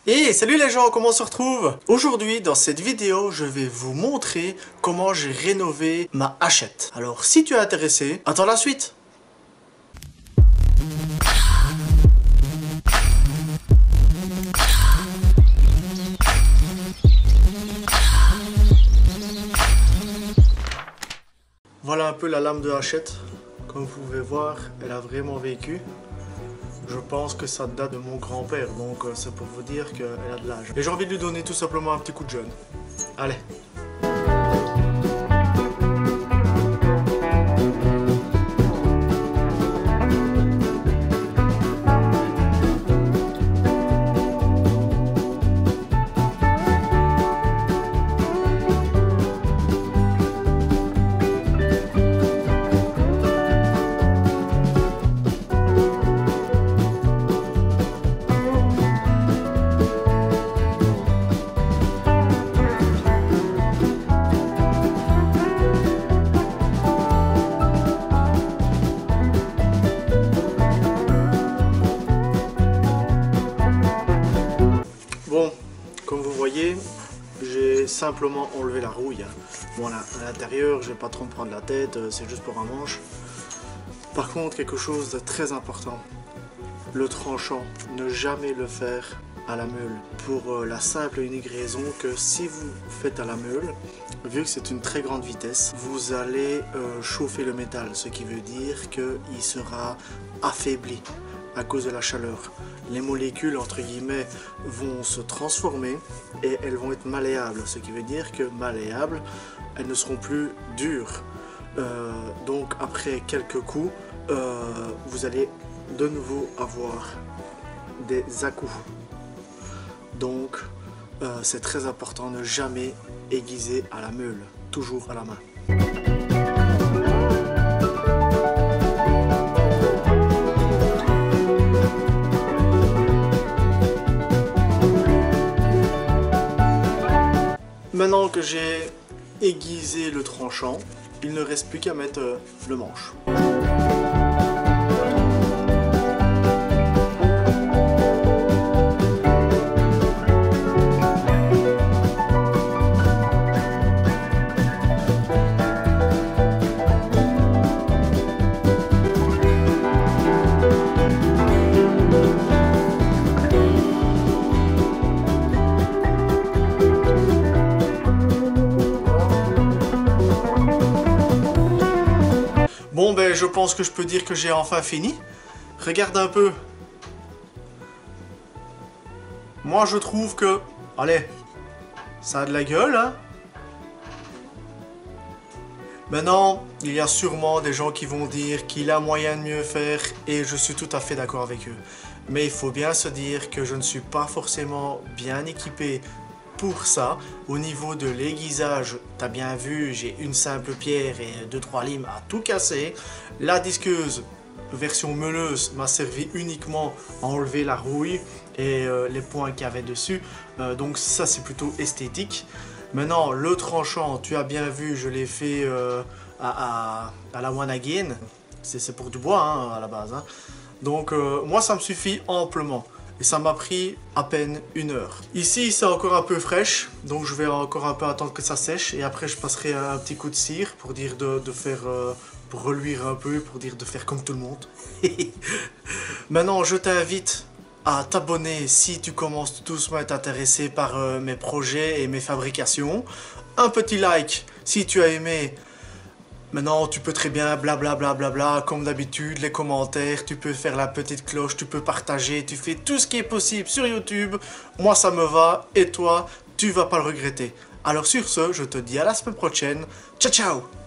Hey, salut les gens, comment on se retrouve? Aujourd'hui, dans cette vidéo, je vais vous montrer comment j'ai rénové ma hachette. Alors, si tu es intéressé, attends la suite. Voilà un peu la lame de hachette. Comme vous pouvez voir, elle a vraiment vécu. Je pense que ça date de mon grand-père, donc c'est pour vous dire qu'elle a de l'âge. Et j'ai envie de lui donner tout simplement un petit coup de jeune. Allez. Bon, comme vous voyez, j'ai simplement enlevé la rouille. Bon, à l'intérieur, je vais pas trop me prendre la tête, c'est juste pour un manche. Par contre, quelque chose de très important, le tranchant, ne jamais le faire à la meule. Pour la simple et unique raison que si vous faites à la meule, vu que c'est une très grande vitesse, vous allez chauffer le métal, ce qui veut dire qu'il sera affaibli à cause de la chaleur. Les molécules, entre guillemets, vont se transformer et elles vont être malléables, ce qui veut dire que malléables, elles ne seront plus dures. Donc après quelques coups, vous allez de nouveau avoir des à-coups. Donc c'est très important de ne jamais aiguiser à la meule, toujours à la main. Maintenant que j'ai aiguisé le tranchant, il ne reste plus qu'à mettre le manche. Bon ben je pense que je peux dire que j'ai enfin fini. Regarde un peu. Moi je trouve que... Allez, ça a de la gueule, hein. Maintenant, il y a sûrement des gens qui vont dire qu'il a moyen de mieux faire et je suis tout à fait d'accord avec eux. Mais il faut bien se dire que je ne suis pas forcément bien équipé pour ça. Au niveau de l'aiguisage, t'as bien vu, j'ai une simple pierre et 2-3 limes à tout casser. La disqueuse version meuleuse m'a servi uniquement à enlever la rouille et les points qu'il y avait dessus. Donc ça c'est plutôt esthétique. Maintenant le tranchant, tu as bien vu, je l'ai fait à la one again. C'est pour du bois hein, à la base. Hein. Donc moi ça me suffit amplement. Et ça m'a pris à peine 1 heure. Ici, c'est encore un peu fraîche, donc je vais encore un peu attendre que ça sèche. Et après, je passerai un petit coup de cire pour dire de faire, pour reluire un peu, pour dire de faire comme tout le monde. Maintenant, je t'invite à t'abonner si tu commences doucement à être intéressé par mes projets et mes fabrications. Un petit like si tu as aimé. Maintenant, tu peux très bien blablabla, comme d'habitude, les commentaires, tu peux faire la petite cloche, tu peux partager, tu fais tout ce qui est possible sur YouTube. Moi, ça me va et toi, tu vas pas le regretter. Alors sur ce, je te dis à la semaine prochaine. Ciao, ciao!